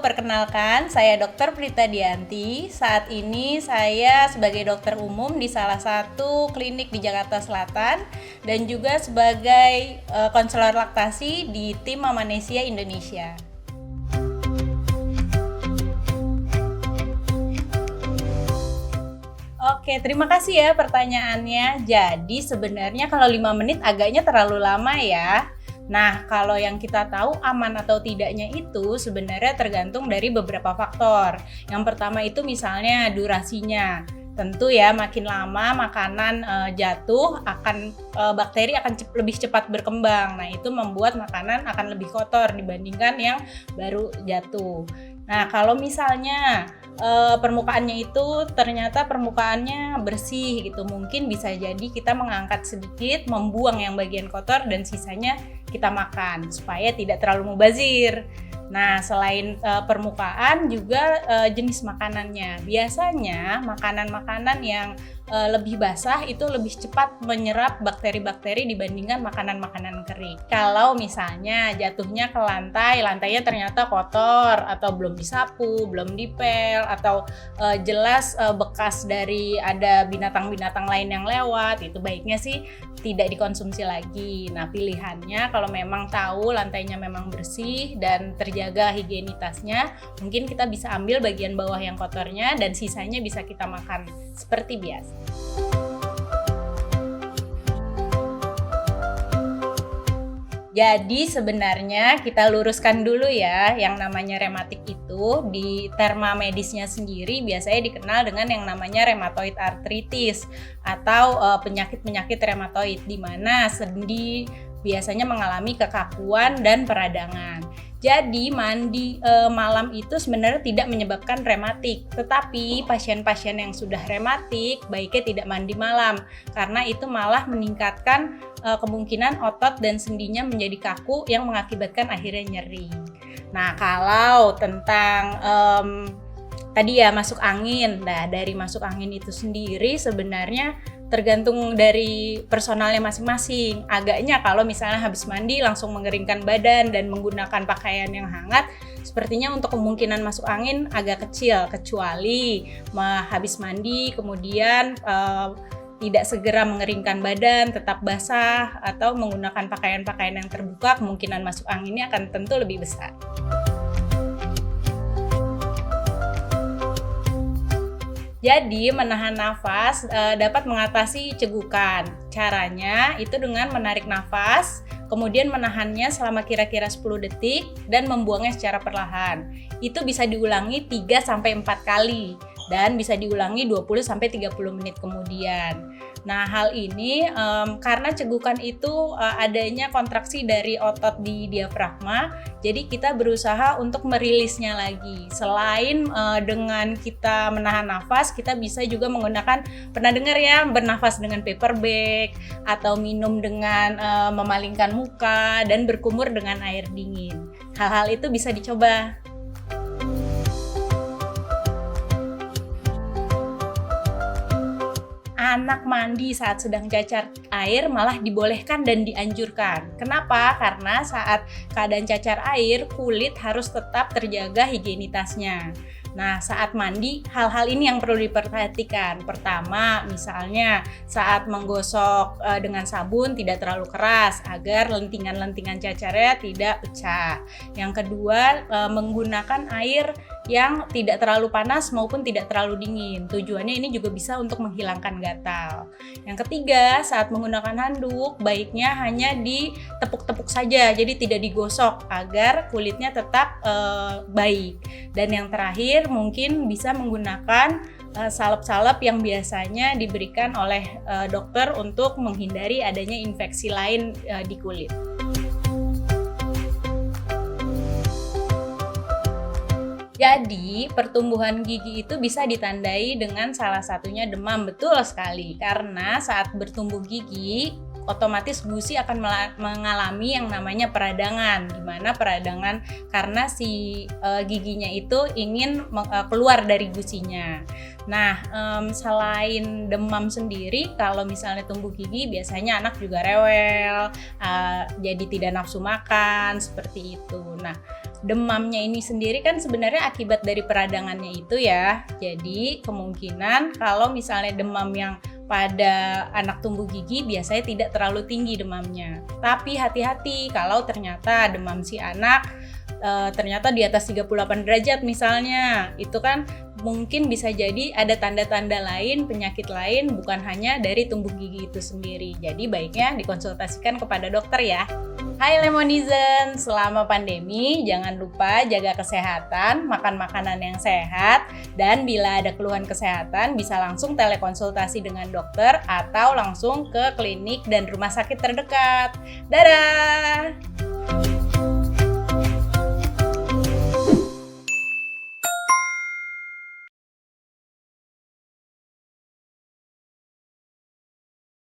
perkenalkan, saya Dr. Prita Dianti. Saat ini saya sebagai dokter umum di salah satu klinik di Jakarta Selatan dan juga sebagai konselor laktasi di tim Mamanesia Indonesia. Oke, terima kasih ya pertanyaannya. Jadi sebenarnya kalau 5 menit agaknya terlalu lama ya. Nah, kalau yang kita tahu aman atau tidaknya itu sebenarnya tergantung dari beberapa faktor. Yang pertama itu misalnya durasinya. Tentu ya, makin lama makanan jatuh, bakteri akan lebih cepat berkembang. Nah, itu membuat makanan akan lebih kotor dibandingkan yang baru jatuh. Nah, kalau misalnya permukaannya itu ternyata permukaannya bersih gitu, mungkin bisa jadi kita mengangkat sedikit, membuang yang bagian kotor dan sisanya kita makan supaya tidak terlalu mubazir. Nah, selain permukaan juga jenis makanannya. Biasanya makanan-makanan yang lebih basah itu lebih cepat menyerap bakteri-bakteri dibandingkan makanan-makanan kering. Kalau misalnya jatuhnya ke lantai, lantainya ternyata kotor atau belum disapu, belum dipel, atau jelas bekas dari ada binatang-binatang lain yang lewat, itu baiknya sih tidak dikonsumsi lagi. Nah, pilihannya kalau memang tahu lantainya memang bersih dan terjaga higienitasnya, mungkin kita bisa ambil bagian bawah yang kotornya dan sisanya bisa kita makan seperti biasa. Jadi sebenarnya kita luruskan dulu ya, yang namanya rematik itu di terma medisnya sendiri biasanya dikenal dengan yang namanya rheumatoid arthritis atau penyakit-penyakit rheumatoid di mana sendi biasanya mengalami kekakuan dan peradangan. Jadi mandi malam itu sebenarnya tidak menyebabkan rematik, tetapi pasien-pasien yang sudah rematik baiknya tidak mandi malam karena itu malah meningkatkan kemungkinan otot dan sendinya menjadi kaku yang mengakibatkan akhirnya nyeri. Nah, kalau tentang tadi ya masuk angin, nah dari masuk angin itu sendiri sebenarnya tergantung dari personalnya masing-masing. Agaknya kalau misalnya habis mandi langsung mengeringkan badan dan menggunakan pakaian yang hangat, sepertinya untuk kemungkinan masuk angin agak kecil, kecuali habis mandi kemudian tidak segera mengeringkan badan, tetap basah, atau menggunakan pakaian-pakaian yang terbuka, kemungkinan masuk anginnya akan tentu lebih besar. Jadi menahan nafas dapat mengatasi cegukan. Caranya itu dengan menarik nafas, kemudian menahannya selama kira-kira 10 detik dan membuangnya secara perlahan. Itu bisa diulangi 3-4 kali dan bisa diulangi 20-30 menit kemudian. Nah, hal ini karena cegukan itu adanya kontraksi dari otot di diafragma, jadi kita berusaha untuk merilisnya lagi. Selain dengan kita menahan nafas, kita bisa juga menggunakan, pernah dengar ya, bernafas dengan paper bag atau minum dengan memalingkan muka dan berkumur dengan air dingin. Hal-hal itu bisa dicoba. Anak mandi saat sedang cacar air malah dibolehkan dan dianjurkan. Kenapa? Karena saat keadaan cacar air, kulit harus tetap terjaga higienitasnya. Nah, saat mandi, hal-hal ini yang perlu diperhatikan. Pertama, misalnya saat menggosok dengan sabun tidak terlalu keras agar lentingan-lentingan cacarnya tidak pecah. Yang kedua, menggunakan air yang tidak terlalu panas maupun tidak terlalu dingin. Tujuannya ini juga bisa untuk menghilangkan gatal. Yang ketiga, saat menggunakan handuk, baiknya hanya ditepuk-tepuk saja, jadi tidak digosok agar kulitnya tetap baik. Dan yang terakhir, mungkin bisa menggunakan salep-salep yang biasanya diberikan oleh dokter untuk menghindari adanya infeksi lain di kulit. Jadi, pertumbuhan gigi itu bisa ditandai dengan salah satunya demam. Betul sekali, karena saat bertumbuh gigi, otomatis gusi akan mengalami yang namanya peradangan. Gimana peradangan? Karena si giginya itu ingin keluar dari gusinya. Nah, selain demam sendiri, kalau misalnya tumbuh gigi, biasanya anak juga rewel, jadi tidak nafsu makan, seperti itu. Nah, demamnya ini sendiri kan sebenarnya akibat dari peradangannya itu ya. Jadi, kemungkinan kalau misalnya demam yang pada anak tumbuh gigi biasanya tidak terlalu tinggi demamnya. Tapi hati-hati kalau ternyata demam si anak ternyata di atas 38 derajat misalnya, itu kan mungkin bisa jadi ada tanda-tanda lain, penyakit lain, bukan hanya dari tumbuh gigi itu sendiri. Jadi baiknya dikonsultasikan kepada dokter ya. Hai Lemonizen, selama pandemi jangan lupa jaga kesehatan, makan makanan yang sehat, dan bila ada keluhan kesehatan bisa langsung telekonsultasi dengan dokter atau langsung ke klinik dan rumah sakit terdekat. Dadah!